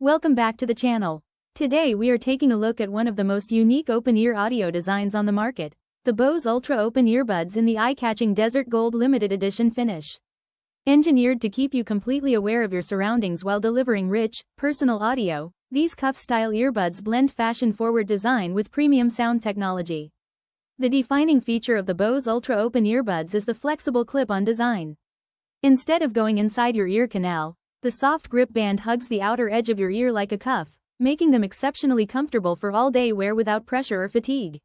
Welcome back to the channel. Today we are taking a look at one of the most unique open-ear audio designs on the market, the Bose Ultra Open Earbuds in the eye-catching Desert Gold Limited Edition finish. Engineered to keep you completely aware of your surroundings while delivering rich, personal audio, these cuff-style earbuds blend fashion-forward design with premium sound technology. The defining feature of the Bose Ultra Open Earbuds is the flexible clip-on design. Instead of going inside your ear canal, the soft grip band hugs the outer edge of your ear like a cuff, making them exceptionally comfortable for all-day wear without pressure or fatigue.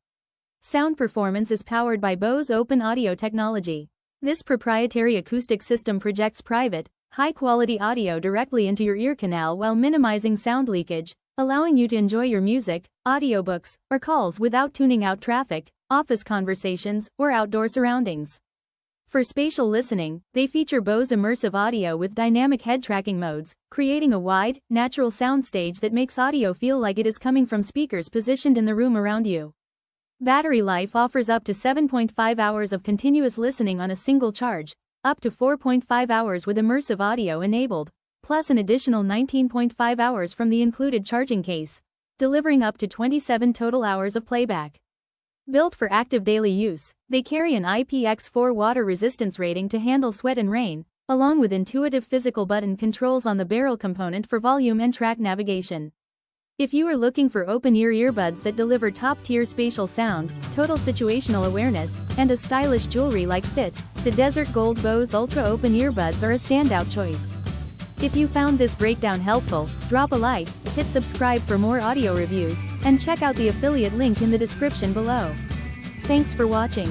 Sound performance is powered by Bose OpenAudio Technology. This proprietary acoustic system projects private, high-quality audio directly into your ear canal while minimizing sound leakage, allowing you to enjoy your music, audiobooks, or calls without tuning out traffic, office conversations, or outdoor surroundings. For spatial listening, they feature Bose Immersive audio with dynamic head tracking modes, creating a wide, natural soundstage that makes audio feel like it is coming from speakers positioned in the room around you. Battery life offers up to 7.5 hours of continuous listening on a single charge, up to 4.5 hours with immersive audio enabled, plus an additional 19.5 hours from the included charging case, delivering up to 27 total hours of playback. Built for active daily use, they carry an IPX4 water resistance rating to handle sweat and rain, along with intuitive physical button controls on the barrel component for volume and track navigation. If you are looking for open-ear earbuds that deliver top-tier spatial sound, total situational awareness, and a stylish jewelry-like fit, the Desert Gold Bose Ultra Open Earbuds are a standout choice. If you found this breakdown helpful, drop a like, hit subscribe for more audio reviews, and check out the affiliate link in the description below. Thanks for watching.